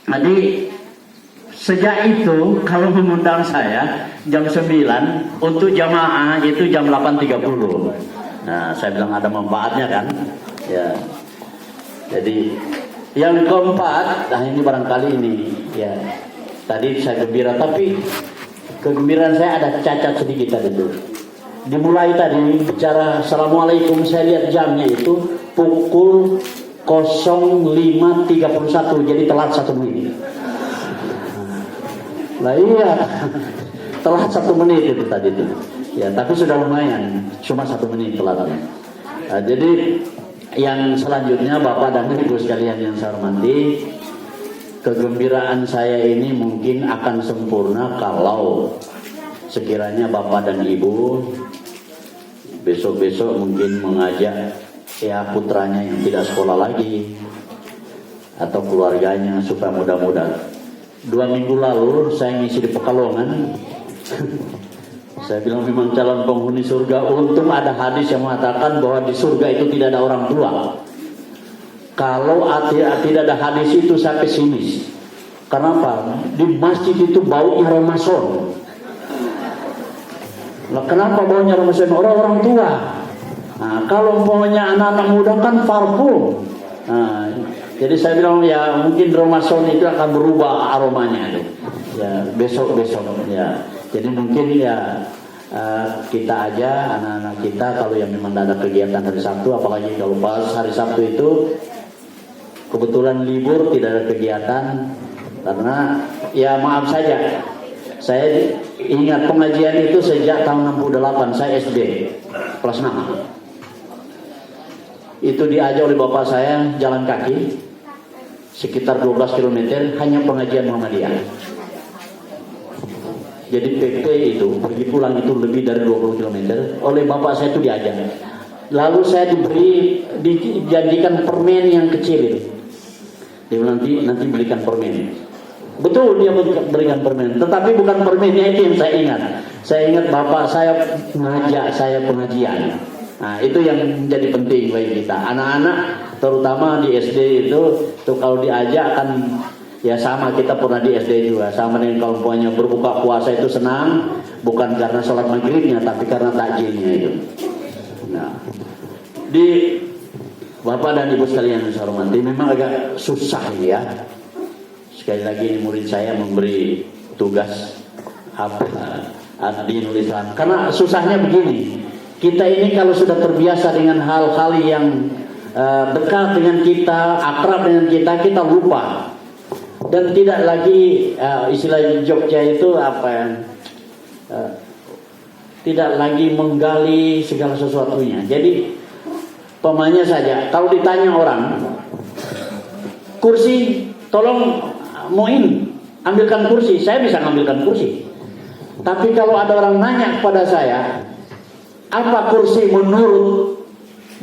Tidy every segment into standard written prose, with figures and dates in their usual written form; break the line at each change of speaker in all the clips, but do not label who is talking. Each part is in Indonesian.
Jadi sejak itu kalau mengundang saya jam 9, untuk jamaah itu jam 8.30. Nah, saya bilang ada manfaatnya kan. Ya. Jadi yang keempat, nah ini barangkali ini ya. Tadi saya gembira, tapi kegembiraan saya ada cacat sedikit tadi itu. Dimulai tadi bicara Assalamualaikum, saya lihat jamnya itu pukul 05.31, jadi telat 1 menit. Nah iya, telat 1 menit itu tadi itu. Ya, tapi sudah lumayan, cuma 1 menit telatnya. Nah, jadi yang selanjutnya Bapak dan Ibu sekalian yang saya hormati, kegembiraan saya ini mungkin akan sempurna kalau sekiranya Bapak dan Ibu besok-besok mungkin mengajak ya putranya yang tidak sekolah lagi atau keluarganya supaya mudah-mudahan. 2 minggu lalu saya ngisi di Pekalongan. Saya bilang memang calon penghuni surga. Untung ada hadis yang mengatakan bahwa di surga itu tidak ada orang tua. Kalau tidak ada hadis itu saya pesimis. Kenapa? Di masjid itu baunya Ramadan. Nah, kenapa baunya Ramadan? Orang-orang tua. Nah, kalau maunya anak-anak muda kan parfum. Nah, jadi saya bilang ya mungkin Ramadan itu akan berubah aromanya ya besok-besok ya. Jadi mungkin ya kita aja anak-anak kita kalau yang memang ada kegiatan hari Sabtu, apalagi kalau pas hari Sabtu itu kebetulan libur tidak ada kegiatan karena ya maaf saja saya ingat pengajian itu sejak tahun 68 saya SD kelas 6. Itu diajak oleh bapak saya jalan kaki sekitar 12 km hanya pengajian Muhammadiyah. Jadi PP itu pergi pulang itu lebih dari 20 km oleh bapak saya itu diajak. Lalu saya dijanjikan permen yang kecil itu. Dia nanti belikan permen. Betul dia berikan permen, tetapi bukan permennya itu yang saya ingat. Saya ingat bapak saya mengajak saya pengajian. Nah, itu yang menjadi penting bagi kita. Anak-anak terutama di SD itu tuh kalau diajak kan ya sama, kita pernah di SD juga. Sama dengan kalau punya berbuka puasa itu senang bukan karena sholat maghribnya tapi karena takjilnya itu. Nah, di Bapak dan Ibu sekalian yang saya hormati, memang agak susah ya. Sekali lagi ini murid saya memberi tugas di nulisan. Karena susahnya begini. Kita ini kalau sudah terbiasa dengan hal-hal yang dekat dengan kita, akrab dengan kita, kita lupa. Dan tidak lagi istilah Jogja itu apa ya? Tidak lagi menggali segala sesuatunya. Jadi pemanya saja, kalau ditanya orang, kursi, tolong Muin ambilkan kursi, saya bisa ngambilkan kursi. Tapi kalau ada orang nanya kepada saya, apa kursi menurut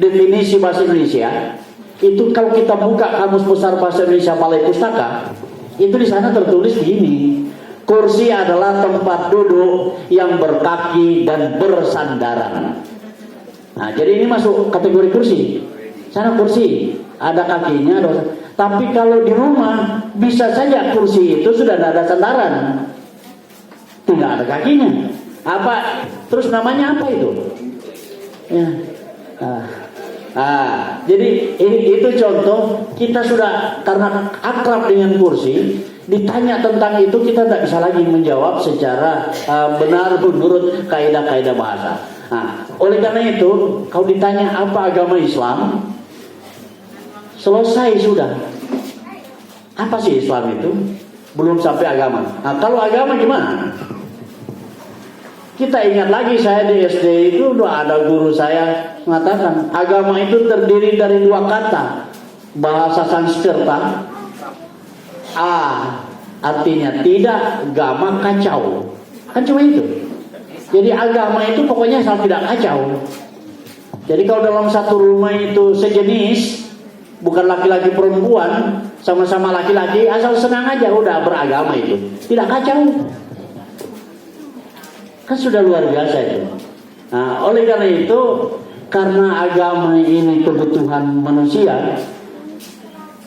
definisi bahasa Indonesia? Itu kalau kita buka Kamus Besar Bahasa Indonesia Balai Pustaka, itu di sana tertulis begini: kursi adalah tempat duduk yang berkaki dan bersandaran. Nah, jadi ini masuk kategori kursi. Sana kursi ada kakinya, tapi kalau di rumah bisa saja kursi itu sudah ada sandaran, tidak ada kakinya. Apa? Terus namanya apa itu? Ya. Jadi itu contoh kita sudah karena akrab dengan kursi, ditanya tentang itu kita tidak bisa lagi menjawab secara benar menurut kaidah-kaidah bahasa. Nah, oleh karena itu kalau ditanya apa agama Islam, selesai sudah. Apa sih Islam itu? Belum sampai agama. Nah, kalau agama gimana? Kita ingat lagi saya di SD itu ada guru saya mengatakan agama itu terdiri dari 2 kata. Bahasa Sanskerta. Artinya tidak, gama kacau. Kan cuma itu. Jadi agama itu pokoknya asal tidak kacau. Jadi kalau dalam satu rumah itu sejenis, bukan laki-laki perempuan, sama-sama laki-laki, asal senang aja udah beragama itu. Tidak kacau. Kan sudah luar biasa itu. Nah, oleh karena itu, karena agama ini kebutuhan manusia,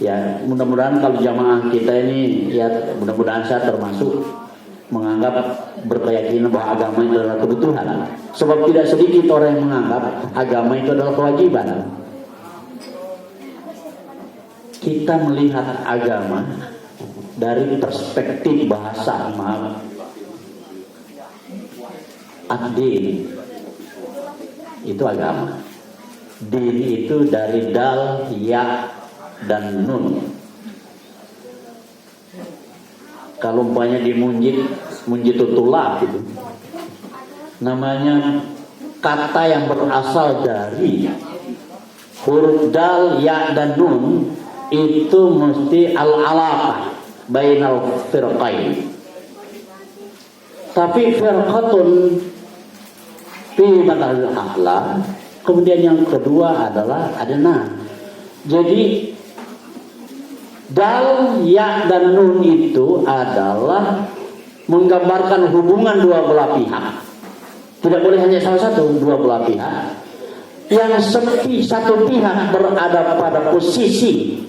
Ya, mudah-mudahan kalau jamaah kita ini, ya mudah-mudahan saya termasuk menganggap berkeyakinan bahwa agama itu adalah kebutuhan. Sebab tidak sedikit orang yang menganggap agama itu adalah kewajiban. Kita melihat agama dari perspektif bahasa, maaf, ad-din itu agama. Din itu dari dal, ya, dan nun. Kalau umpamanya di munjitutullah gitu, namanya kata yang berasal dari huruf dal, ya, dan nun, itu mesti al-alaqah bainal firqain. Tapi firqatun fi madhal a'la. Kemudian yang kedua adalah adna. Jadi dal, ya, dan nun itu adalah menggambarkan hubungan dua belah pihak. Tidak boleh hanya salah satu, dua belah pihak. Yang satu pihak berada pada posisi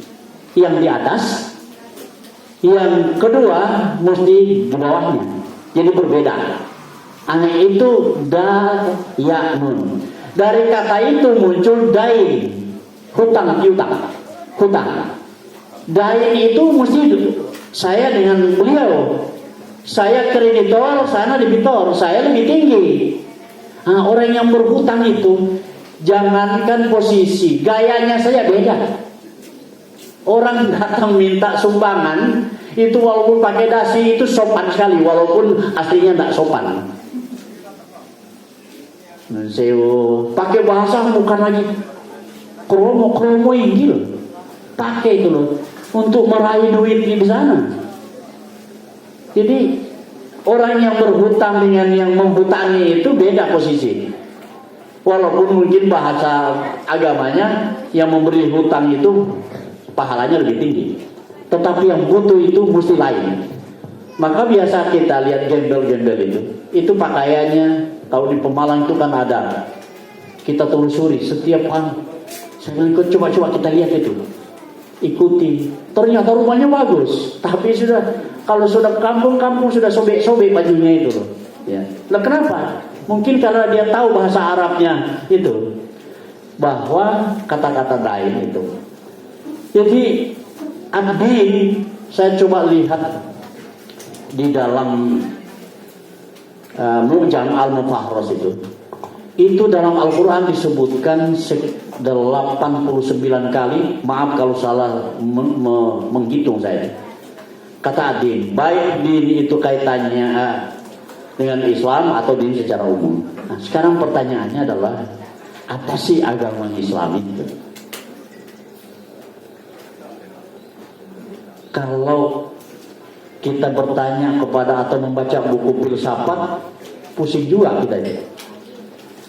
yang di atas, yang kedua mesti di bawahnya. Jadi berbeda. Itu dal, ya, nun. Dari kata itu muncul dain, hutang piutang, hutang. Dain itu mesti saya dengan beliau, saya kreditor, sana debitor, saya lebih tinggi. Nah, orang yang berhutang itu jangankan posisi, gayanya saya beda. Orang datang minta sumbangan itu walaupun pakai dasi itu sopan sekali, walaupun aslinya tidak sopan. Pakai bahasa bukan lagi kromo inggil, pakai itu loh untuk meraih duit di sana. Jadi orang yang berhutang dengan yang menghutangi itu beda posisi. Walaupun mungkin bahasa agamanya yang memberi hutang itu pahalanya lebih tinggi, tetapi yang butuh itu mesti lain. Maka biasa kita lihat gembel-gembel itu pakaiannya. Kalau di Pemalang itu kan ada, kita telusuri setiap hari. Saya bilang, coba kita lihat itu, ikuti. Ternyata rumahnya bagus, tapi kalau sudah kampung sudah sobek-sobek bajunya itu loh. Ya. Nah, kenapa? Mungkin karena dia tahu bahasa Arabnya itu, bahwa kata-kata lain itu. Jadi ad-din, saya coba lihat di dalam Mu'jam al-Mufahras itu dalam Al-Quran disebutkan 89 kali. Maaf kalau salah menghitung saya. Kata din, baik din itu kaitannya dengan Islam atau din secara umum. Nah, sekarang pertanyaannya adalah apa sih agama Islam itu? Kalau kita bertanya kepada atau membaca buku filsafat, pusing juga kita ini.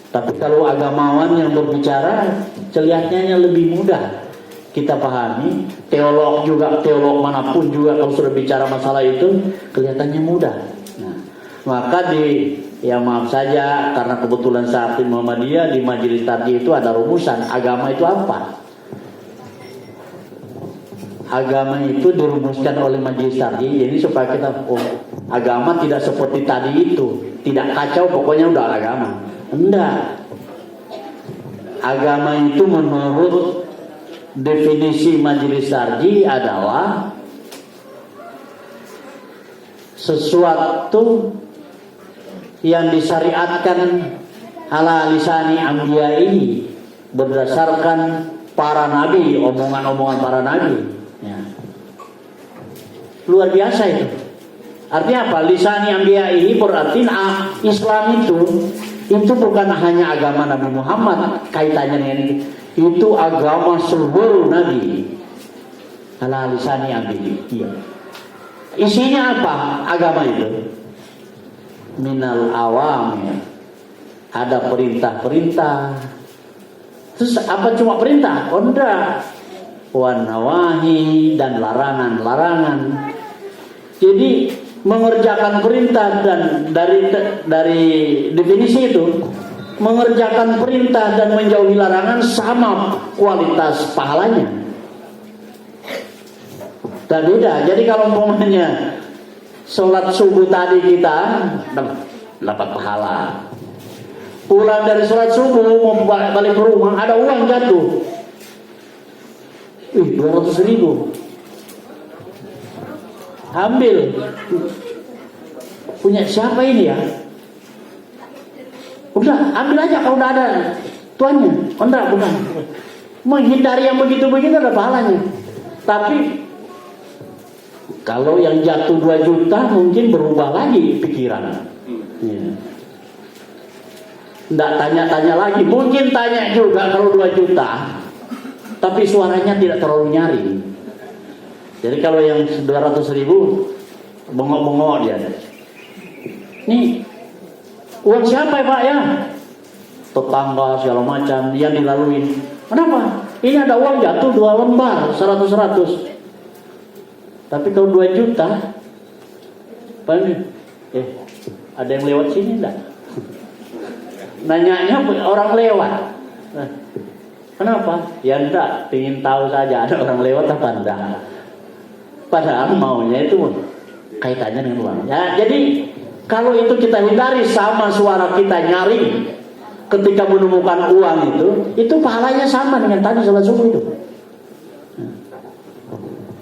Tapi kalau agamawan yang berbicara, kelihatannya lebih mudah kita pahami. Teolog manapun juga kalau sudah bicara masalah itu, kelihatannya mudah. Nah, maka maaf saja karena kebetulan saat ini Muhammadiyah di majelis tadi itu ada rumusan agama itu apa. Agama itu dirumuskan oleh majelis tadi, jadi supaya kita agama tidak seperti tadi itu, tidak kacau pokoknya udah agama. Enggak. Agama itu menurut definisi majelis tadi adalah sesuatu yang disyariatkan ala lisani anbiya'i, berdasarkan para nabi, omongan-omongan para nabi. Ya. Luar biasa itu. Artinya apa? Lisani anbiya'i berarti Islam itu bukan hanya agama Nabi Muhammad kaitannya dengan itu agama seluruh nabi. Ala lisani anbiya'i. Iya. Isinya apa agama itu? Minal awamir, ada perintah-perintah. Terus apa cuma perintah? Oh enggak. Wan nawahi, dan larangan-larangan. Jadi mengerjakan perintah, dan dari definisi itu mengerjakan perintah dan menjauhi larangan sama kualitas pahalanya. Tak beda. Jadi kalau umpamanya sholat subuh tadi kita dapat pahala. Pulang dari sholat subuh mau balik ke rumah ada uang jatuh. 200.000. Ambil. Punya siapa ini ya? Udah ambil aja kalau udah ada tuannya. Oh, enggak, bukan. Menghindari yang begitu-begitu ada pahalanya. Tapi kalau yang jatuh 2 juta mungkin berubah lagi pikiran. Ya. Nggak tanya-tanya lagi. Mungkin tanya juga kalau 2 juta. Tapi suaranya tidak terlalu nyaring. Jadi kalau yang 200.000 bengok-bengok dia. Nih uang siapa ya Pak ya? Tetangga segala macam yang dilalui. Kenapa? Ini ada uang jatuh 2 lembar 100. Tapi kalau 2 juta, ada yang lewat sini enggak? Nanyanya orang lewat. Kenapa? Ya enggak, ingin tahu saja ada orang lewat apa enggak. Padahal maunya itu kaitannya dengan uang. Ya, jadi kalau itu kita hindari sama suara kita nyaring ketika menemukan uang itu pahalanya sama dengan tadi sholat subuh itu.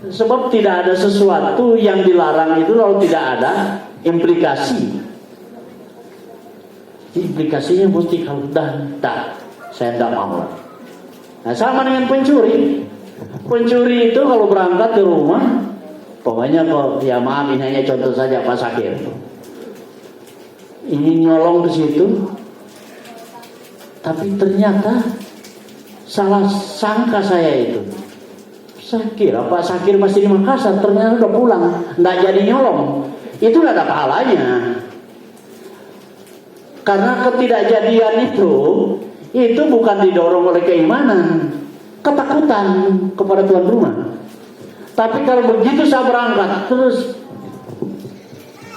Sebab tidak ada sesuatu yang dilarang itu lalu tidak ada implikasi. Implikasinya mesti kalau dah saya tidak mau. Nah, sama dengan pencuri. Pencuri itu kalau berangkat ke rumah, pokoknya kalau ya maaf ini hanya contoh saja Pak Sakir. Ini nyolong ke situ, tapi ternyata salah sangka saya itu. Saya kira Pak Sakir masih di Makassar, ternyata udah pulang, nggak jadi nyolong. Itu nggak ada pahalanya. Karena ketidakjadian itu bukan didorong oleh keimanan, ketakutan kepada tuan rumah. Tapi kalau begitu saya berangkat, terus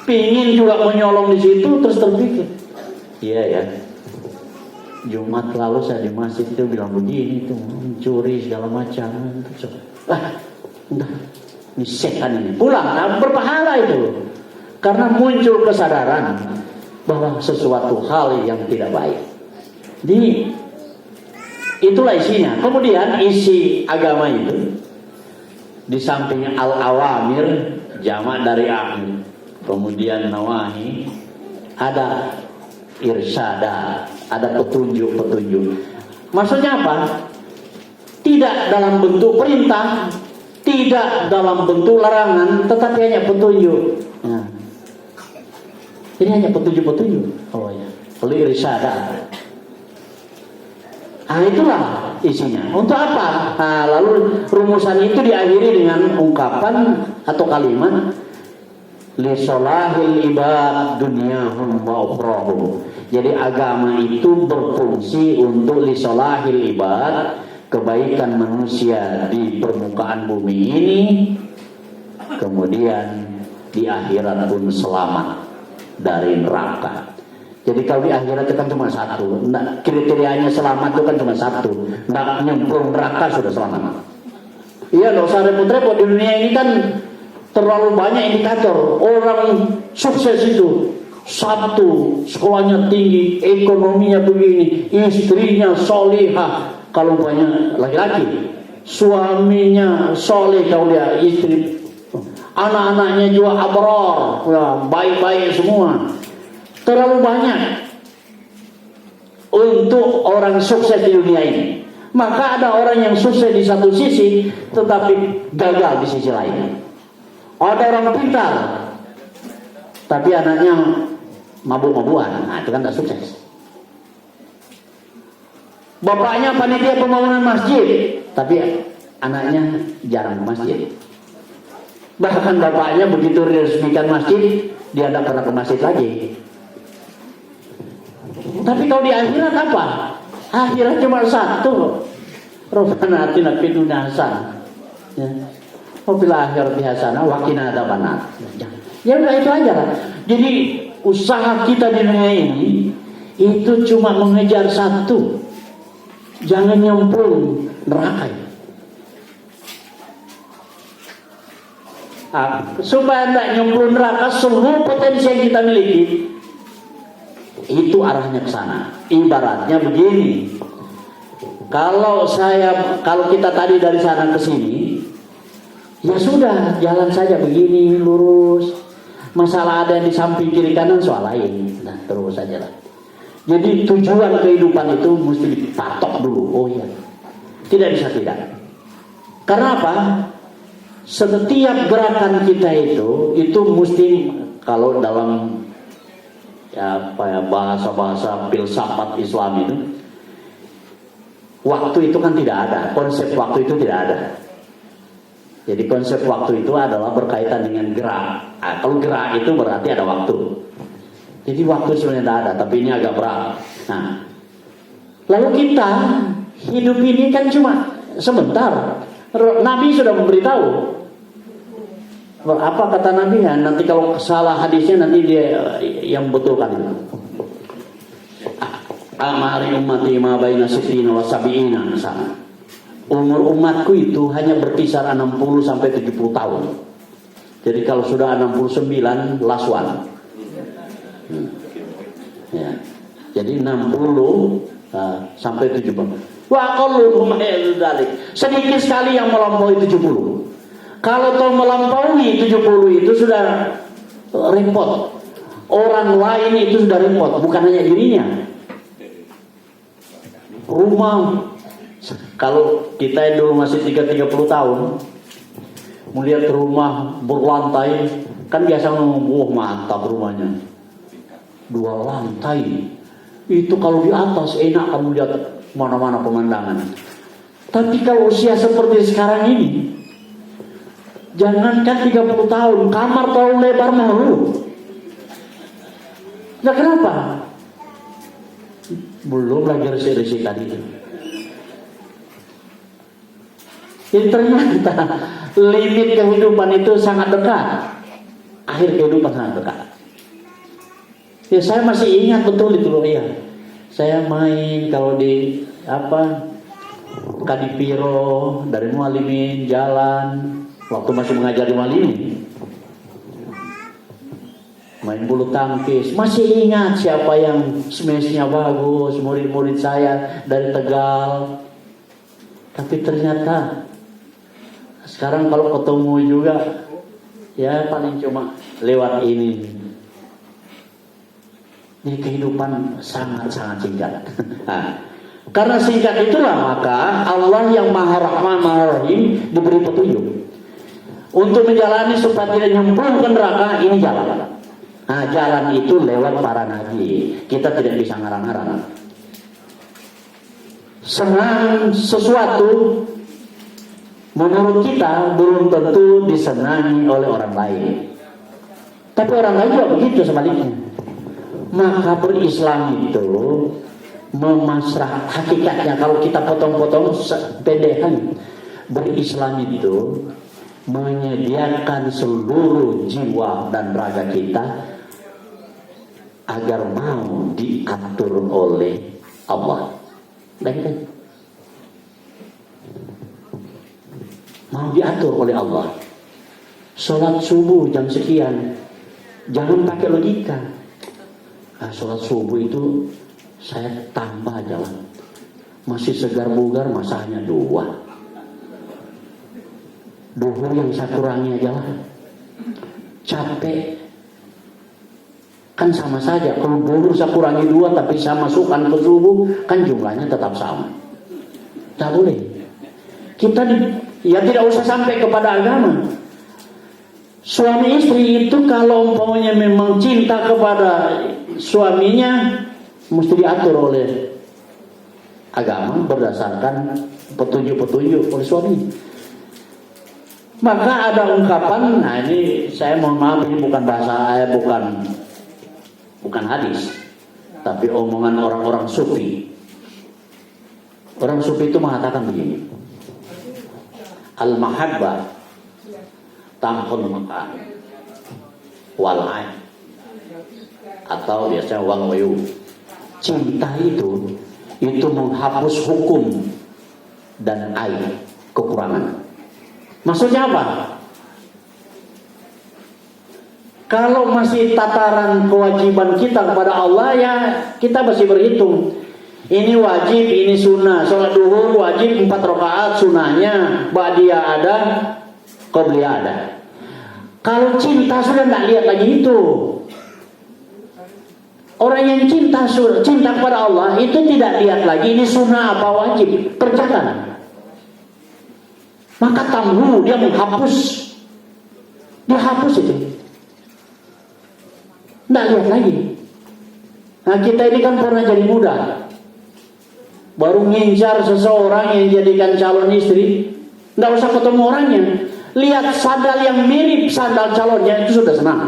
pingin juga menyolong di situ, terus terpikir, iya ya. Jumat lalu saya di masjid itu bilang begini tuh, mencuri segala macam. Udah, ini setan ini. Pulang, berpahala itu. Karena muncul kesadaran bahwa sesuatu hal yang tidak baik. Jadi itulah isinya. Kemudian isi agama itu di samping al-awamir jamak dari amir, kemudian nawahi, ada irsyada, ada petunjuk-petunjuk. Maksudnya apa? Tidak dalam bentuk perintah, tidak dalam bentuk larangan, tetapi hanya petunjuk. Nah, ini hanya petunjuk-petunjuk. Oh ya, irsyada. Nah, itulah isinya. Untuk apa? Nah, lalu rumusan itu diakhiri dengan ungkapan atau kalimat li solahil ibad dunyahum wa ukhrahum. Jadi agama itu berfungsi untuk li solahil ibad, kebaikan manusia di permukaan bumi ini, kemudian di akhirat pun selamat dari neraka. Jadi kalau di akhirat itu kan cuma satu, kriterianya selamat itu kan cuma satu, nggak nyemplung neraka sudah selamat. Iya, nggak usah repot-repot. Di dunia ini kan terlalu banyak indikator. Orang sukses itu satu, sekolahnya tinggi, ekonominya begini, istrinya solihah kalau banyak laki-laki, suaminya soleh kalau dia istri, anak-anaknya juga abror, baik-baik semua. Terlalu banyak untuk orang sukses di dunia ini. Maka ada orang yang sukses di satu sisi tetapi gagal di sisi lain. Ada orang pintar tapi anaknya mabuk-mabukan, nah, itu kan tidak sukses. Bapaknya panitia pembangunan masjid tapi anaknya jarang ke masjid. Bahkan bapaknya begitu diresmikan masjid, dia tidak pernah ke masjid lagi. Tapi kalau di akhirat apa? Akhirat cuma satu. Rabbana atina fid dunya hasanah. Ya. Wa fil akhirati hasanah wa qina adzabannar. Ya udah itu aja lah. Jadi usaha kita di dunia ini itu cuma mengejar satu. Jangan nyemplung neraka. Supaya tidak nyemplung neraka, semua potensi yang kita miliki itu arahnya ke sana. Ibaratnya begini, kalau kita tadi dari sana ke sini, ya sudah jalan saja begini lurus. Masalah ada yang di samping kiri kanan soal lain. Nah, terus saja lah. Jadi tujuan kehidupan itu mesti dipatok dulu. Oh iya, tidak bisa tidak. Karena apa? Setiap gerakan kita itu mesti, kalau dalam bahasa-bahasa filsafat Islam itu, waktu itu kan tidak ada, konsep waktu itu tidak ada. Jadi konsep waktu itu adalah berkaitan dengan gerak. Kalau gerak itu berarti ada waktu. Jadi waktu sebenarnya tidak ada, tapi ini agak berat. Nah, lalu kita hidup ini kan cuma sebentar. Nabi sudah memberitahu. Apa kata Nabi? Nanti kalau salah hadisnya nanti dia yang betulkan itu. Amari ummati ma baina sittina wa sab'ina sana. Umur umatku itu hanya berkisar 60 sampai 70 tahun. Jadi kalau sudah 69 last one. Ya. Jadi 60 sampai 70. Wa qalluhum dzalik. Sedikit sekali yang melampaui 70. Kalau toh melampaui 70 itu sudah repot. Orang lain itu sudah repot, bukan hanya dirinya. Rumah, kalau kita dulu masih 30 tahun, melihat rumah berlantai, kan biasa ngomong, wah mantap rumahnya. 2 lantai. Itu kalau di atas enak kamu lihat mana-mana pemandangan. Tapi kalau usia seperti sekarang ini, jangankan 30 tahun, kamar terlalu lebar malu. Nah kenapa? Belum lagi resi-resi tadi itu. Jadi ternyata limit kehidupan itu sangat dekat. Akhir kehidupan sangat dekat. Ya saya masih ingat betul itu loh ya. Saya main kalau di Kadipiro dari Mualimin jalan waktu masih mengajar di Mualimin. Main bulu tangkis, masih ingat siapa yang smashnya bagus, murid-murid saya dari Tegal. Tapi ternyata sekarang kalau ketemu juga ya paling cuma lewat ini. Ini kehidupan sangat-sangat singkat. Nah, karena singkat itulah maka Allah yang Maha Rahman Maha Rahim diberi petunjuk untuk menjalani supaya tidak nyemplung ke neraka. Ini jalan. Nah, jalan itu lewat para nabi. Kita tidak bisa ngarang-ngarang. Senang sesuatu menurut kita belum tentu disenangi oleh orang lain. Tapi orang lain juga begitu sebaliknya. Maka berislam itu memasrah hakikatnya, kalau kita potong-potong pendekan, berislam itu menyediakan seluruh jiwa dan raga kita agar mau diatur oleh Allah. Baik, mau diatur oleh Allah. Sholat subuh jam sekian, jangan pakai logika. Sholat subuh itu saya tambah aja lah, masih segar bugar, masa hanya 2. Duhur yang saya kurangi aja lah. Capek kan sama saja. Kalau duhur saya kurangi 2 tapi saya masukkan ke subuh, kan jumlahnya tetap sama. Tak boleh. Kita ya tidak usah sampai kepada agama. Suami istri itu kalau umpamanya memang cinta kepada suaminya, mesti diatur oleh agama berdasarkan petunjuk-petunjuk oleh suami. Maka ada ungkapan, nah ini saya mohon maaf, ini bukan bahasa saya, bukan hadis, tapi omongan orang-orang sufi. Orang sufi itu mengatakan begini, al-mahabbah tamhul makan wal ain, atau biasanya wal wayu. Cinta itu menghapus hukum dan aib, kekurangan. Maksudnya apa? Kalau masih tataran kewajiban kita kepada Allah, ya kita masih berhitung. Ini wajib, ini sunnah. Sholat duhur wajib 4 rakaat, sunnahnya ba'diyah ada, qobliyah ada. Kalau cinta sudah tidak lihat lagi itu. Orang yang cinta kepada Allah itu tidak lihat lagi ini sunnah apa wajib, kerjakan. Maka tamhu, dia menghapus, dia hapus itu. Tidak lihat lagi. Nah, kita ini kan pernah jadi muda, baru ngincar seseorang yang jadikan calon istri, tidak usah ketemu orangnya, lihat sandal yang mirip sandal calonnya itu sudah senang.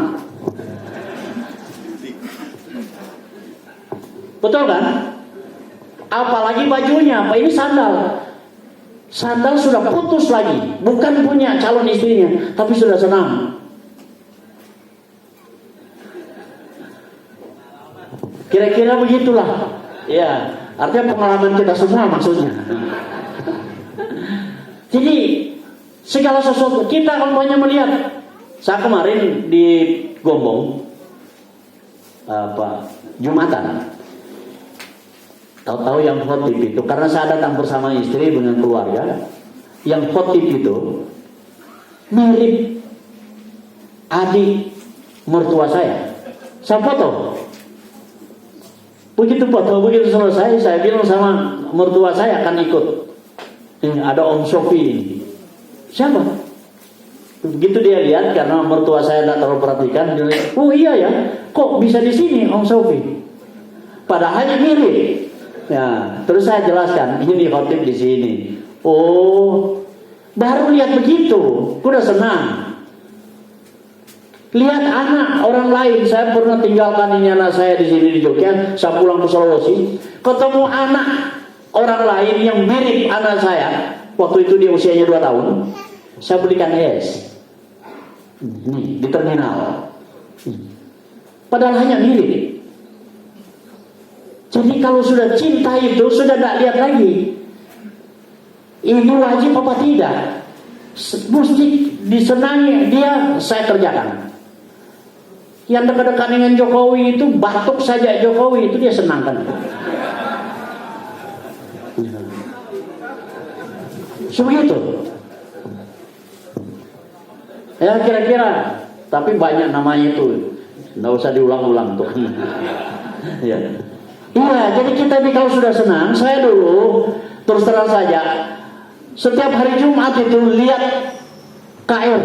Betul kan? Apalagi bajunya, apa ini sandal. Sandal sudah putus lagi, bukan punya calon istrinya, tapi sudah senang. Kira-kira begitulah. Ya, artinya pengalaman kita semua maksudnya. Jadi segala sesuatu kita umpamanya melihat. Saya kemarin di Gombong Jumatan. Tahu-tahu yang khotib itu, karena saya datang bersama istri dengan keluarga, yang khotib itu mirip adik mertua saya. Saya foto. Begitu selesai, saya bilang sama mertua saya akan ikut. Ini ada Om Sofi ini. Siapa? Begitu dia lihat, karena mertua saya tidak terlalu perhatikan, dia lihat, oh iya ya, kok bisa di sini Om Sofi? Padahal mirip. Ya, terus saya jelaskan, ini khotib di sini. Oh, baru lihat begitu, udah senang. Lihat anak orang lain, saya pernah tinggalkan ini anak saya di sini di Jogja, saya pulang ke Sulawesi, ketemu anak orang lain yang mirip anak saya. Waktu itu dia usianya 2 tahun, saya belikan es. Ini di terminal. Padahal hanya mirip. Jadi kalau sudah cinta itu sudah tidak lihat lagi ini wajib apa tidak, mesti disenangi dia, saya kerjakan. Yang dekat-dekat dengan Jokowi itu batuk saja Jokowi itu dia senangkan. Sebegitu. Ya kira-kira, tapi banyak namanya itu, nggak usah diulang-ulang tuh. Ya. Iya, jadi kita ini kalau sudah senang, saya dulu terus terang saja, setiap hari Jumat itu lihat KR.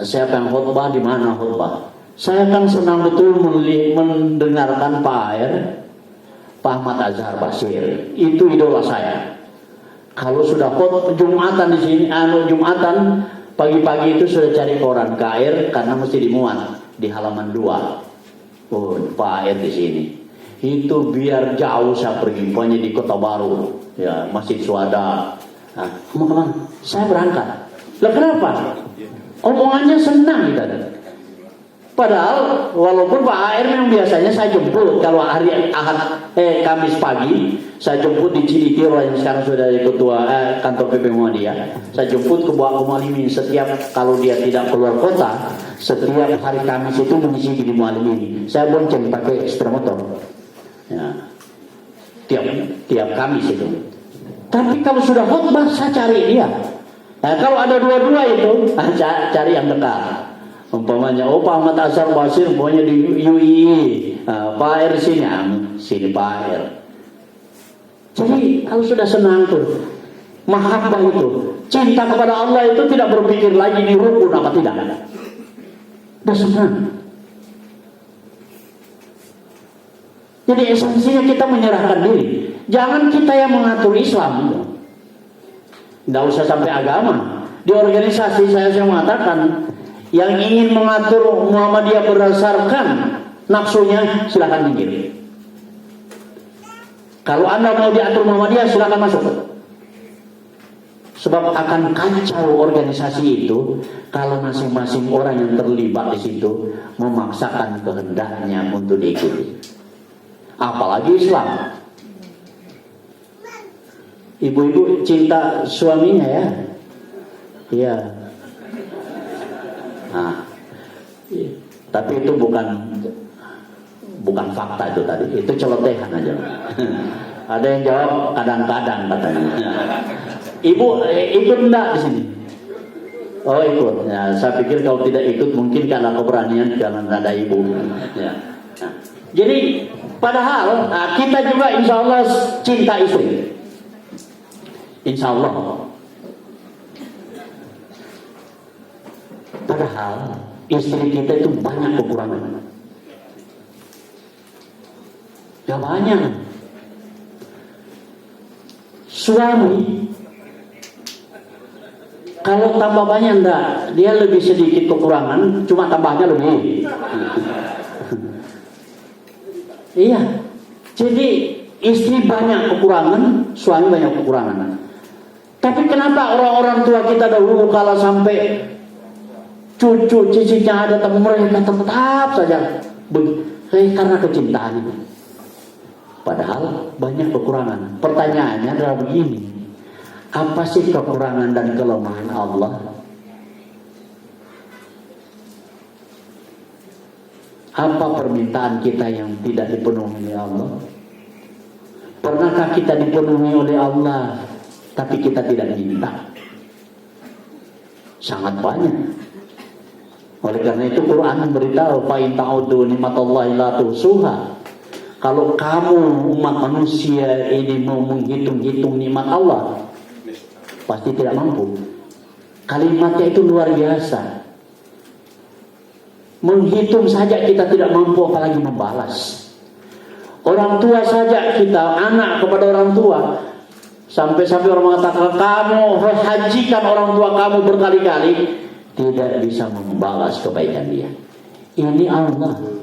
Siapa yang khutbah, di mana khutbah. Saya kan senang betul mendengarkan Pak AR, Pak Ahmad Azhar Basir. Itu idola saya. Kalau sudah khutbah Jumatan di sini, Jumatan pagi-pagi itu sudah cari koran KR karena mesti dimuat di halaman 2. Oh, Pak AR di sini. Itu biar jauh saya pergi, pokoknya di Kota Baru, ya Masjid Suada. Nah, teman-teman, saya berangkat. Lah kenapa? Omongannya senang kita. Padahal walaupun Pak AR yang biasanya saya jemput kalau hari Kamis pagi, saya jemput di Cilitiro yang sekarang sudah jadi ketua kantor PP Muhammadiyah. Saya jemput ke Buah Mualimin setiap kalau dia tidak keluar kota, setiap hari Kamis itu mengisi di Mualimin. Saya bonceng pakai sepeda motor. Ya. Tiap Kamis itu. Tapi kalau sudah khutbah saya cari dia. Nah, kalau ada dua-dua itu, cari yang dekat. Umpamanya, Pak Ahmad Azhar Basir, umpamanya di UII, Pak AR sini Pak AR. Jadi kalau sudah senang tuh, mahabbah itu, cinta kepada Allah itu tidak berpikir lagi ini rukun apa tidak. Sudah senang. Jadi esensinya kita menyerahkan diri. Jangan kita yang mengatur Islam. Tidak usah sampai agama. Di organisasi saya mengatakan, yang ingin mengatur Muhammadiyah berdasarkan nafsunya silakan minggir. Kalau Anda mau diatur Muhammadiyah silakan masuk. Sebab akan kacau organisasi itu kalau masing-masing orang yang terlibat di situ memaksakan kehendaknya untuk diikuti. Apalagi Islam. Ibu-ibu cinta suaminya ya. Iya. Nah, tapi itu bukan fakta itu tadi, itu celotehan aja. Ada yang jawab kadang-kadang katanya. Ibu ikut enggak di sini? Oh ikut. Ya, saya pikir kalau tidak ikut mungkin karena keberanian karena ada ibu. Ya. Nah, jadi padahal kita juga insya Allah cinta istri. Insya Allah. Padahal istri kita itu banyak kekurangan. Ya banyak. Suami kalau tambah banyak enggak, dia lebih sedikit kekurangan, cuma tambahnya lebih. Iya. Jadi istri banyak kekurangan, suami banyak kekurangan. Tapi kenapa orang-orang tua kita dahulu kalau sampai cucu cicitnya ada tapi mereka tetap saja karena kecintaan. Padahal banyak kekurangan. Pertanyaannya adalah begini. Apa sih kekurangan dan kelemahan Allah? Apa permintaan kita yang tidak dipenuhi oleh Allah? Pernahkah kita dipenuhi oleh Allah tapi kita tidak minta? Sangat banyak. Oleh karena itu Quran memberitahu fa in ta'uddu nikmatallahi la tuhsuha. Kalau kamu umat manusia ini mau menghitung-hitung nikmat Allah, pasti tidak mampu. Kalimatnya itu luar biasa. Menghitung saja kita tidak mampu, apalagi membalas. Orang tua saja kita, anak kepada orang tua, sampai-sampai orang mengatakan kamu hajikan orang tua kamu berkali-kali, tidak bisa membalas kebaikan dia. Ini Allah.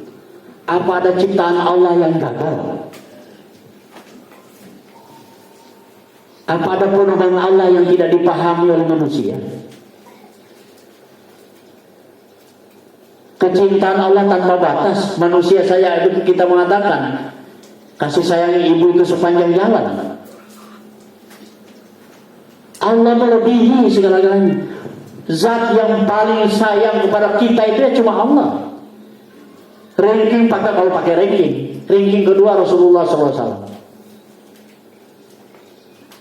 Apa ada ciptaan Allah yang gagal? Apa ada penuhan Allah yang tidak dipahami oleh manusia? Kecintaan Allah tanpa batas. Manusia saya itu kita mengatakan kasih sayang ibu itu sepanjang jalan. Allah melebihi segala-galanya. Zat yang paling sayang kepada kita itu ya cuma Allah. Ranking kalau pakai ranking kedua Rasulullah SAW.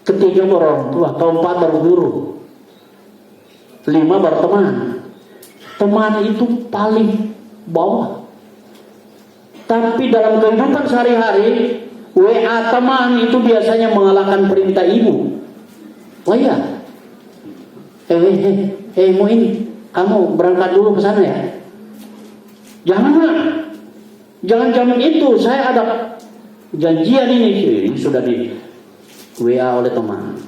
Ketiga baru orang tua, keempat baru guru, 5 baru teman. Teman itu paling bawah. Tapi dalam kehidupan sehari-hari, WA teman itu biasanya mengalahkan perintah ibu. Oh iya, mau ini, kamu berangkat dulu ke sana ya. Jangan jam itu, saya ada janjian ini sudah di WA oleh teman.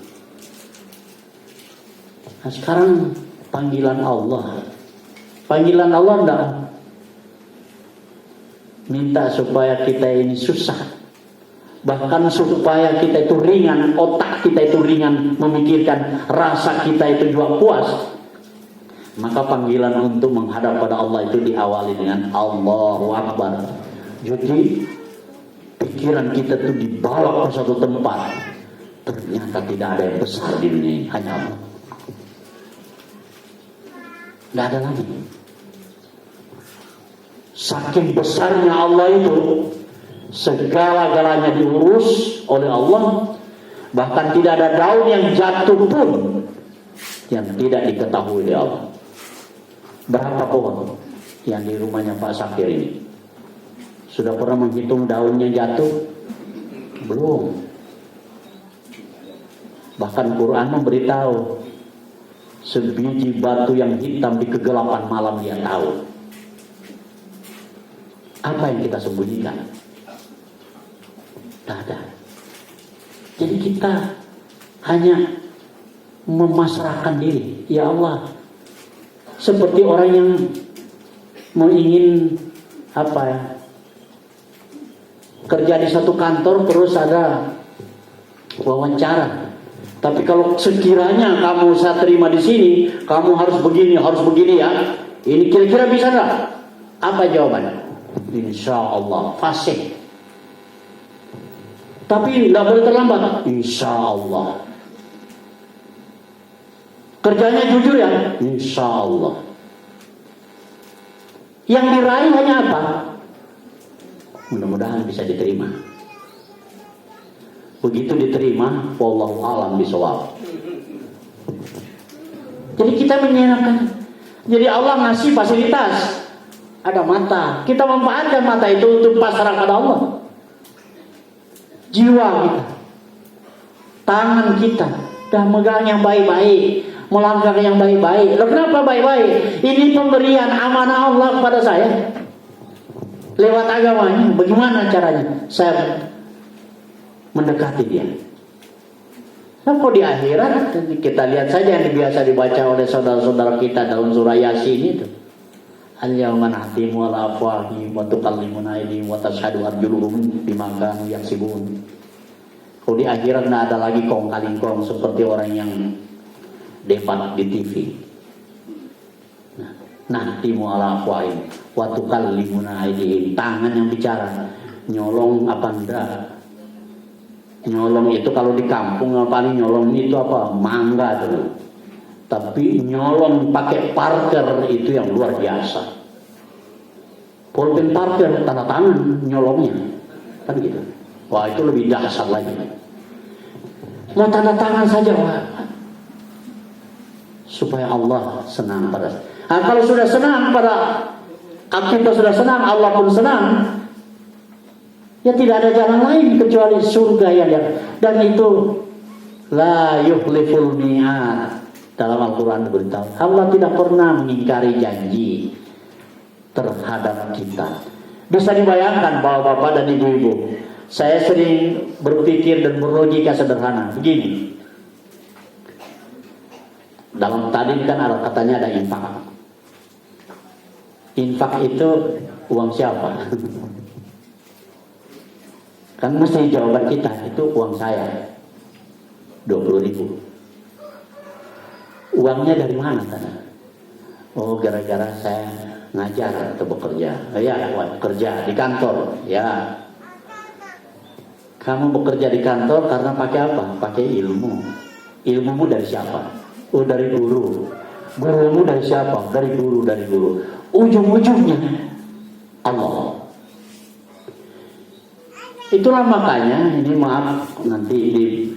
Nah sekarang panggilan Allah enggak minta supaya kita ini susah, bahkan supaya kita itu ringan, otak kita itu ringan memikirkan, rasa kita itu juga puas. Maka panggilan untuk menghadap pada Allah itu diawali dengan Allahu Akbar. Jadi pikiran kita itu dibawa ke satu tempat. Ternyata tidak ada yang besar di dunia ini, hanya Allah. Tidak ada lagi. Saking besarnya Allah itu, segala-galanya diurus oleh Allah. Bahkan tidak ada daun yang jatuh pun yang tidak diketahui oleh Allah. Berapa pohon yang di rumahnya Pak Sakir ini? Sudah pernah menghitung daunnya jatuh? Belum. Bahkan Quran memberitahu sebiji batu yang hitam di kegelapan malam dia tahu. Apa yang kita sembunyikan? Tidak ada. Jadi kita hanya memasrahkan diri. Ya Allah, seperti orang yang ingin kerja di satu kantor terus ada wawancara. Tapi kalau sekiranya kamu saya terima di sini, kamu harus begini ya. Ini kira-kira bisa nggak? Apa jawabannya? Insya Allah fasih. Tapi nggak boleh terlambat. Insya Allah. Kerjanya jujur ya. Insya Allah. Yang diraih hanya apa? Mudah-mudahan bisa diterima. Begitu diterima, wallahu a'lam bishawab. Jadi kita menyenangkan. Jadi Allah ngasih fasilitas. Ada mata. Kita memanfaatkan mata itu untuk pasrah pada Allah. Jiwa kita, tangan kita, dah megang yang baik-baik, melangkah yang baik-baik. Loh, kenapa baik-baik? Ini pemberian amanah Allah kepada saya. Lewat agamanya. Bagaimana caranya? Saya mendekati dia. Nah, kok di akhirat kita lihat saja yang biasa dibaca oleh saudara-saudara kita dalam surah Yasin itu. Al-yawma nahtimu ala afwahihim wa tukallimuna aydihim wa tashhadu arjuluhum bima kanu yaksibun. Kalau di akhirat tidak ada lagi kong kaling kong seperti orang yang debat di TV. Nahtimu ala afwahihim wa tukallimuna aydihim, tangan yang bicara. Nyolong apa enggak? Nyolong itu kalau di kampung paling nyolong itu apa? Mangga tuh. Tapi nyolong pakai Parker itu yang luar biasa. Pulpen Parker tanda tangan nyolongnya, kan gitu. Wah, itu lebih dahsyat lagi. Mau tanda tangan saja, wah. Supaya Allah senang pada. Nah, kalau sudah senang pada kita sudah senang, Allah pun senang. Ya tidak ada jalan lain kecuali surga yang dan itu la yukhliful mi'ad. Dalam Al-Quran beritahu, Allah tidak pernah mengingkari janji terhadap kita. Bisa dibayangkan bapak-bapak dan ibu-ibu, saya sering berpikir dan berlogika sederhana. Begini, dalam tadi kan ada katanya ada infak. Infak itu uang siapa? Kan mesti jawaban kita itu uang saya 20.000. Uangnya dari mana sana? Oh, gara-gara saya ngajar atau bekerja. Ya, kerja di kantor. Ya. Kamu bekerja di kantor karena pakai apa? Pakai ilmu. Ilmumu dari siapa? Oh, dari guru. Gurumu dari siapa? Dari guru, dari guru. Ujung-ujungnya Allah. Itulah makanya, ini maaf nanti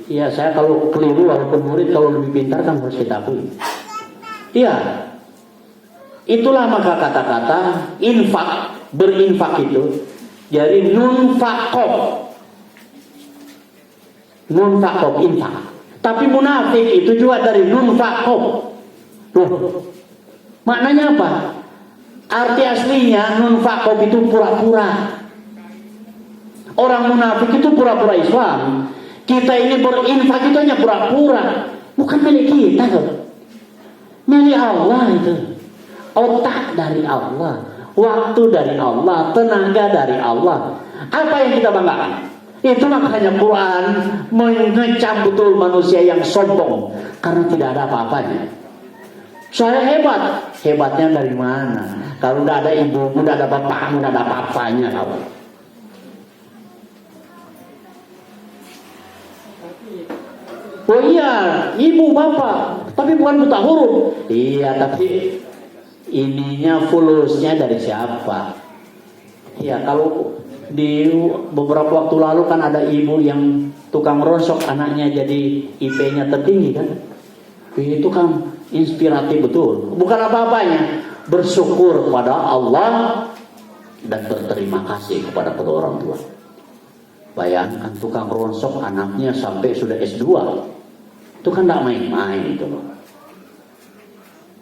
ya saya kalau keliru walaupun murid kalau lebih pintar kan harus kita akui. Iya, itulah maka kata-kata infak, berinfak itu jadi nunfakok, infak. Tapi munafik itu juga dari nunfakok. Maknanya apa? Arti aslinya nunfakok itu pura-pura. Orang munafik itu pura-pura Islam. Kita ini berinfak itu hanya pura-pura. Bukan milik kita loh. Milik Allah itu. Otak dari Allah. Waktu dari Allah. Tenaga dari Allah. Apa yang kita banggakan? Itu makanya Quran mengecam betul manusia yang sombong. Karena tidak ada apa-apanya. Saya hebat. Hebatnya dari mana? Kalau tidak ada ibumu, tidak ada bapakmu, tidak ada apa-apanya. Oh iya, ibu bapak, tapi bukan buta huruf. Iya, tapi ininya fulusnya dari siapa? Iya, kalau di beberapa waktu lalu kan ada ibu yang tukang rosok anaknya jadi IP-nya tertinggi kan? Itu kan inspiratif betul. Bukan apa-apanya, bersyukur kepada Allah dan berterima kasih kepada kedua orang tua. Bayangkan tukang ronsok anaknya sampai sudah S2. Itu kan tidak main-main itu loh.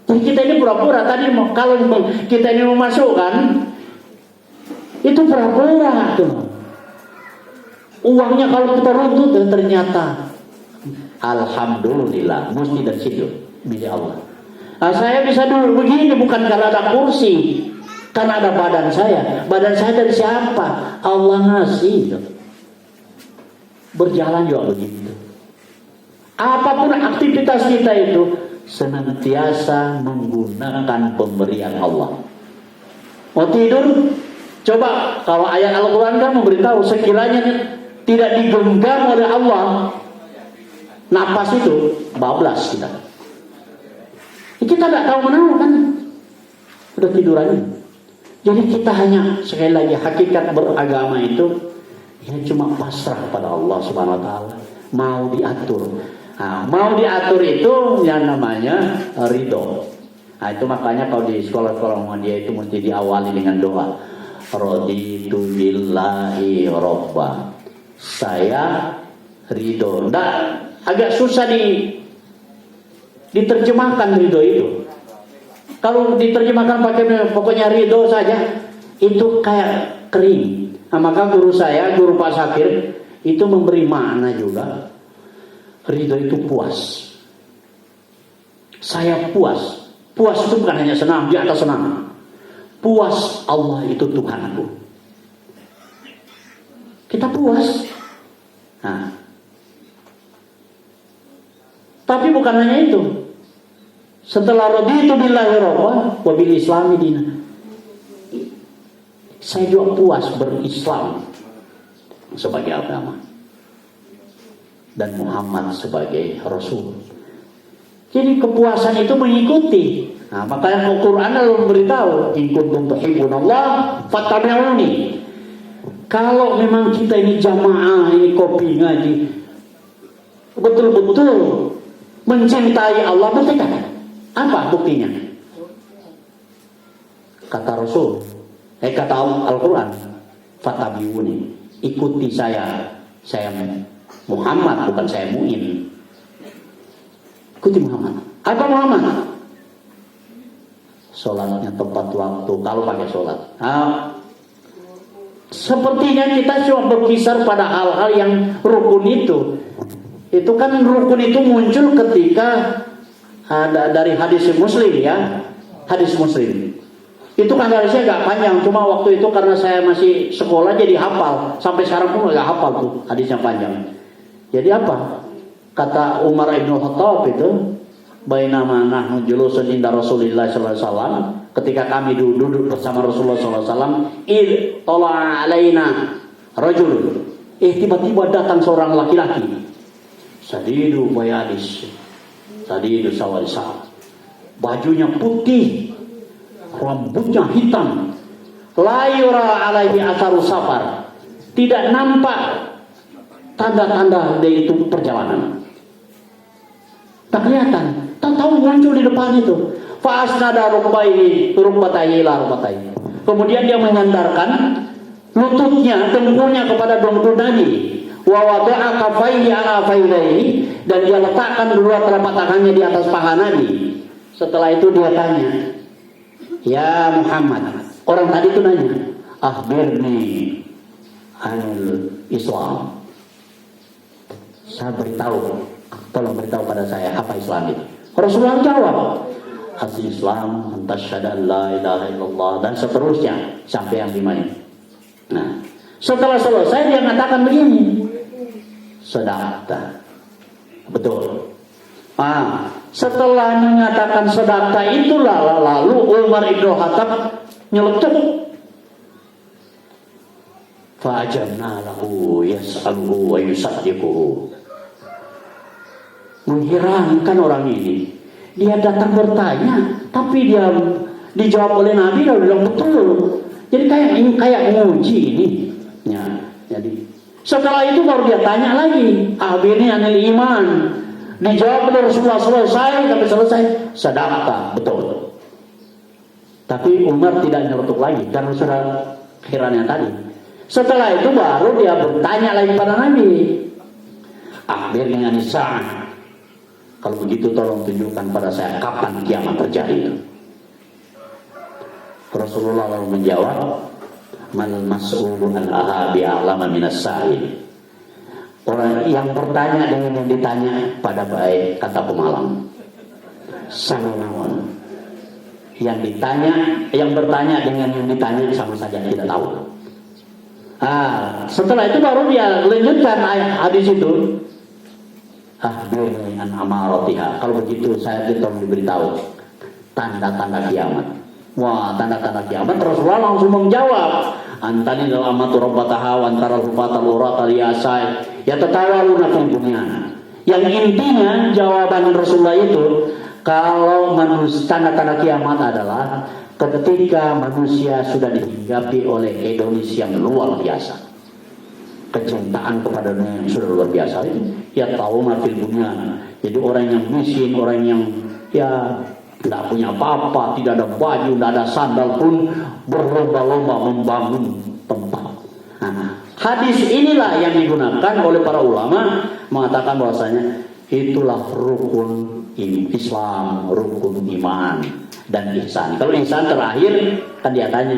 Jadi kita ini pura-pura. Tadi kalau kita ini memasukkan, itu pura-pura itu loh. Uangnya kalau kita runtut dan ternyata alhamdulillah mesti dari situ milik Allah. Nah, saya bisa dulu begini bukan karena ada kursi, karena ada badan saya. Badan saya dari siapa? Allah ngasih itu. Berjalan juga begitu. Apapun aktivitas kita itu senantiasa menggunakan pemberian Allah. Mau tidur, coba kalau ayat Al-Quran kan memberitahu sekiranya tidak digenggam oleh Allah, napas itu bablas kita. Kita tidak tahu menahu kan, udah tidur aja. Jadi kita hanya, sekali lagi, hakikat beragama itu ya cuma pasrah pada Allah Subhanahu wa taala. Mau diatur. Nah, mau diatur itu yang namanya ridho. Nah, itu makanya kalau di sekolah-sekolah Muhammadiyah itu mesti diawali dengan doa. Raditu billahi robba. Saya ridho. Nggak, agak susah diterjemahkan ridho itu. Kalau diterjemahkan pakai pokoknya ridho saja, itu kayak kering. Nah, maka guru saya, guru Pak Sakir, itu memberi makna juga. Ridho itu puas. Saya puas. Puas itu bukan hanya senang, di atas senang. Puas Allah itu Tuhanku. Kita puas. Nah. Tapi bukan hanya itu. Setelah raditu billahi rabba wa bil islami dina. Saya juga puas berislam sebagai agama dan Muhammad sebagai Rasul. Jadi kepuasan itu mengikuti. Nah, makanya Al-Quran lalu memberitahu, in kuntum tuhibbunallah fattabi'uni. Kalau memang kita ini jamaah, ini kopi ngaji, betul-betul mencintai Allah, buktikan. Apa buktinya? Kata Rasul, kata Al-Quran, fattabi'uni, ikuti saya. Saya Muhammad, bukan saya Mu'in. Ikuti Muhammad. Apa Muhammad? Sholatnya tepat waktu, kalau pakai sholat. Nah, sepertinya kita cuma berkisar pada hal-hal yang rukun itu. Itu kan rukun itu muncul ketika ada dari hadis Muslim ya. Hadis Muslim. Itu kan hadisnya agak panjang, cuma waktu itu karena saya masih sekolah jadi hafal. Sampai sekarang pun agak hafal tuh hadisnya panjang. Jadi apa? Kata Umar Ibn Khattab itu, bainama nahnu julusun inda Rasulillah sallallahu alaihi wasallam, ketika kami duduk bersama Rasulullah sallallahu alaihi wasallam, tala alaina rajul. Tiba-tiba datang seorang laki-laki. Sadidu bayadis. Sadidu sawarisa. Bajunya putih, rambutnya hitam. La yura alaihi atharu safar. Tidak nampak tanda-tanda dari itu perjalanan. Tak kelihatan. Tak tahu muncul di depan itu. Fa'asnada rukbatayhi ila rukbatayhi. Kemudian dia menyandarkan lututnya, dengkulnya kepada dengkul Nabi. Wa wada'a kaffayhi ala faydayhi, dan dia letakkan kedua telapak tangannya di atas paha Nabi. Setelah itu dia tanya, "Ya Muhammad." Orang tadi itu nanya, "Akhbirni anil Islam." Saya beritahu, tolong beritahu pada saya apa Islam itu. Rasulullah jawab, "Al-Islam antasyhadu an la ilaha illallah," dan seterusnya sampai yang 5 ini. Nah, setelah selesai dia mengatakan begini, "Sadaqta." Betul. Setelah mengatakan sadaqta itulah lalu Umar Ibn Khattab nyeletuk. Fa'ajabna lahu yas'aluhu wa yusaddiquhu. Mengherankan orang ini. Dia datang bertanya, tapi dia dijawab oleh Nabi dan bilang betul. Jadi kayak menguji ini. Ya, jadi setelah itu baru dia tanya lagi, "Akhbirni anil iman." Dijawab oleh Rasulullah selesai, sampai selesai, "Sadaqta." Betul. Tapi Umar tidak nyeletuk lagi karena sudah herannya tadi. Setelah itu baru dia bertanya lagi pada Nabi, "Akhbirni anis sa'ah." Kalau begitu tolong tunjukkan pada saya kapan kiamat terjadi itu. Rasulullah lalu menjawab, "Mal mas'ulu an-aha bi'alama minas sa'il." Orang yang bertanya dengan yang ditanya pada baik, kata pemalang. Sama-sama. Yang bertanya dengan yang ditanya sama saja tidak tahu. Setelah itu baru dia lanjutkan hadis itu. Akhbirni an amaratiha. Kalau begitu saya tolong diberitahu tanda-tanda kiamat. Wah, tanda-tanda kiamat Rasulullah langsung menjawab, "Antani dal amatu rabbataha wa antaral hufatal urata liyasai yatatawaluna fil bunyan." Yang intinya jawaban Rasulullah itu, kalau tanda-tanda kiamat adalah ketika manusia sudah dihinggapi oleh hedonis yang luar biasa, kecintaan kepada dunia yang sudah luar biasa, ya tahu fil dunia. Jadi orang yang miskin, orang yang ya tidak punya apa-apa, tidak ada baju, tidak ada sandal pun berlomba-lomba membangun tempat. Nah, hadis inilah yang digunakan oleh para ulama mengatakan bahwasanya itulah rukun Islam, rukun iman dan ihsan. Kalau ihsan terakhir kan dia tanya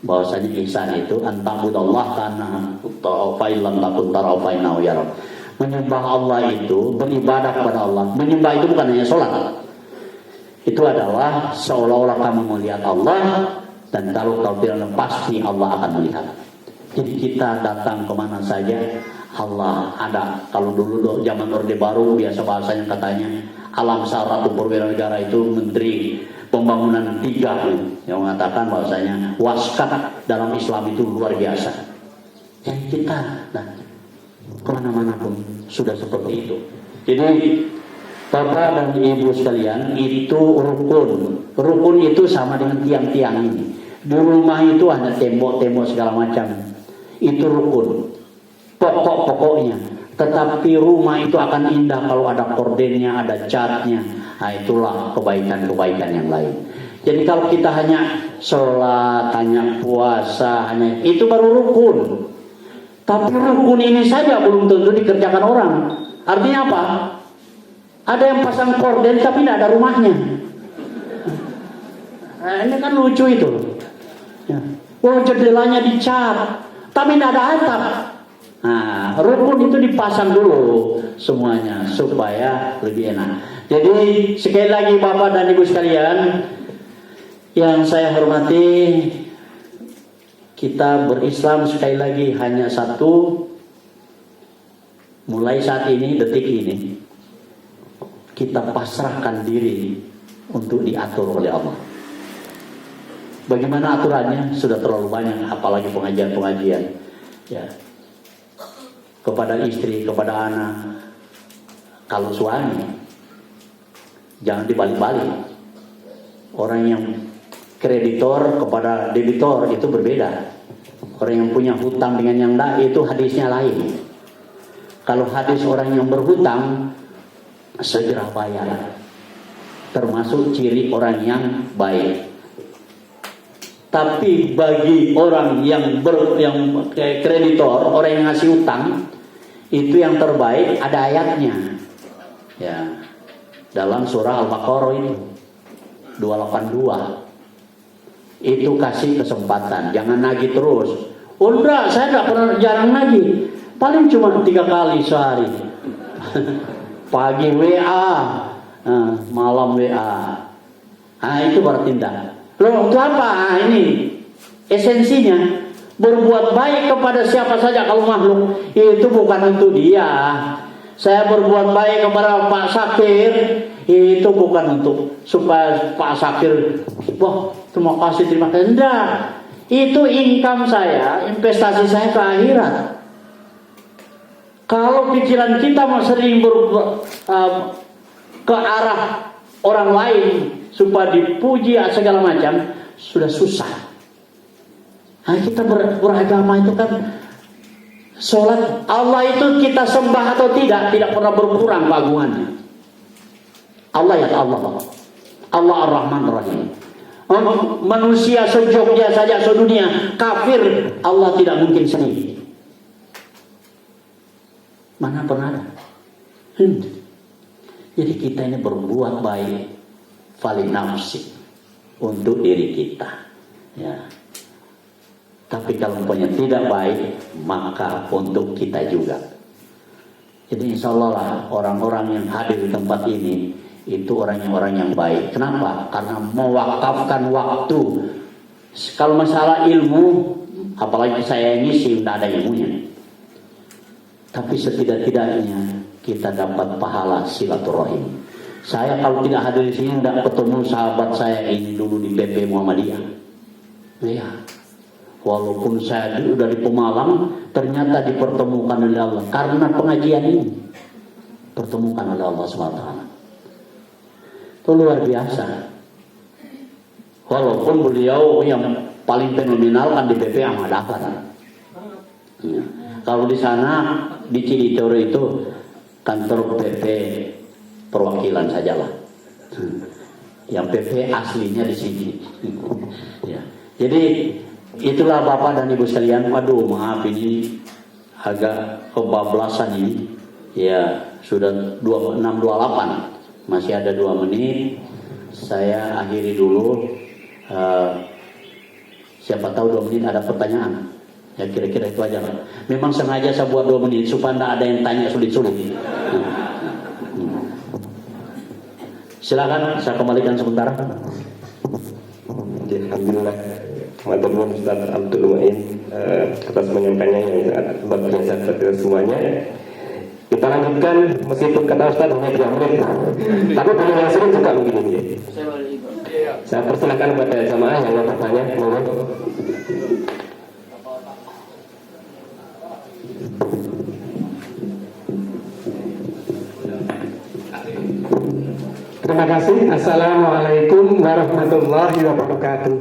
bahwasanya ihsan itu anta'budallah kana fa'ilam takun tarau fa'innahu yarab. Menyembah Allah itu, beribadah kepada Allah. Menyembah itu bukan hanya sholat. Itu adalah seolah-olah kamu melihat Allah, dan kalau kau tidak pasti Allah akan melihat. Jadi kita datang kemana saja Allah ada. Kalau dulu zaman Orde Baru biasa bahasanya katanya Alam Saratu perwira negara itu menteri pembangunan 3 yang mengatakan bahwasanya waskat dalam Islam itu luar biasa. Jadi kita kemana-mana pun sudah seperti itu. Jadi Bapak dan Ibu sekalian, itu rukun. Rukun itu sama dengan tiang-tiang ini. Di rumah itu hanya tembok-tembok segala macam. Itu rukun. Pokok-pokoknya. Tetapi rumah itu akan indah kalau ada kordennya, ada catnya. Nah, itulah kebaikan-kebaikan yang lain. Jadi kalau kita hanya sholat, hanya puasa, hanya itu baru rukun. Tapi rukun ini saja belum tentu dikerjakan orang. Artinya apa? Ada yang pasang korden tapi tidak ada rumahnya. Nah, ini kan lucu itu. Ya. Oh, jendelanya dicat, tapi tidak ada atap. Nah, rukun itu dipasang dulu semuanya supaya lebih enak. Jadi sekali lagi Bapak dan Ibu sekalian yang saya hormati, kita berislam sekali lagi hanya satu. Mulai saat ini, detik ini, kita pasrahkan diri untuk diatur oleh Allah. Bagaimana aturannya? Sudah terlalu banyak, apalagi pengajian-pengajian. Ya. Kepada istri, kepada anak. Kalau suami, jangan dibalik-balik. Orang yang kreditor kepada debitor itu berbeda. Orang yang punya hutang dengan yang lain itu hadisnya lain. Kalau hadis orang yang berhutang segera bayar, termasuk ciri orang yang baik. Tapi bagi orang yang kreditor, orang yang ngasih utang, itu yang terbaik ada ayatnya. Ya, dalam surah Al-Baqarah itu 282. Itu kasih kesempatan, jangan nagih terus. Oh enggak, saya enggak pernah, jarang nagih. Paling cuma 3 kali sehari. Pagi WA, malam WA. Nah, itu berarti tidak. Loh, itu apa? Ini esensinya. Berbuat baik kepada siapa saja kalau makhluk. Itu bukan untuk dia. Saya berbuat baik kepada Pak Sakir. Itu bukan untuk supaya Pak Sakir, wah terima kasih. Tidak. Itu income saya, investasi saya ke akhirat. Kalau pikiran kita sering ke arah orang lain supaya dipuji segala macam, sudah susah. Nah, kita beragama itu kan sholat Allah itu kita sembah atau tidak pernah berkurang keagungannya. Allah ya Allah. Allah Ar-Rahman Ar-Rahim. Manusia sejogja saja sedunia kafir, Allah tidak mungkin sendiri. Mana pernah ada? Jadi kita ini berbuat baik fali nafsi untuk diri kita. Ya. Tapi kalau punya tidak baik, maka untuk kita juga. Jadi insya Allah lah orang-orang yang hadir di tempat ini itu orang-orang yang baik. Kenapa? Karena mewakafkan waktu. Kalau masalah ilmu, apalagi saya ini sih tidak ada ilmunya. Tapi setidak-tidaknya kita dapat pahala silaturahim. Saya kalau tidak hadir di sini tidak ketemu sahabat saya ini dulu di PP Muhammadiyah. Ya. Walaupun saya sudah di Pemalang, ternyata dipertemukan oleh Allah karena pengajian ini. Pertemukan oleh Allah SWT. Itu luar biasa. Walaupun beliau yang paling fenomenal kan di BP Ahmad Dahlan. Ya. Kalau di sana di Ciditor itu kantor PP perwakilan sajalah. Yang PP aslinya di sini. Ya. Jadi itulah Bapak dan Ibu sekalian. Waduh, maaf ini agak kebablasan ini. Ya, sudah 6.28. Masih ada 2 menit. Saya akhiri dulu. Siapa tahu 2 menit ada pertanyaan. Ya kira-kira itu aja. Memang sengaja saya buat 2 menit supaya tidak ada yang tanya sulit-sulit. Silakan saya kembalikan sebentar.
Alhamdulillah, matur nuwun Ustaz Abdul Muin atas penyampaiannya yang sangat luar biasa kepada semuanya. Kita lanjutkan, meskipun kata Ustaz hanya 3 menit, tapi bagi yang sering juga mungkin ini. Saya persilakan kepada jamaah yang mau bertanya. Terima kasih. Assalamualaikum warahmatullahi wabarakatuh.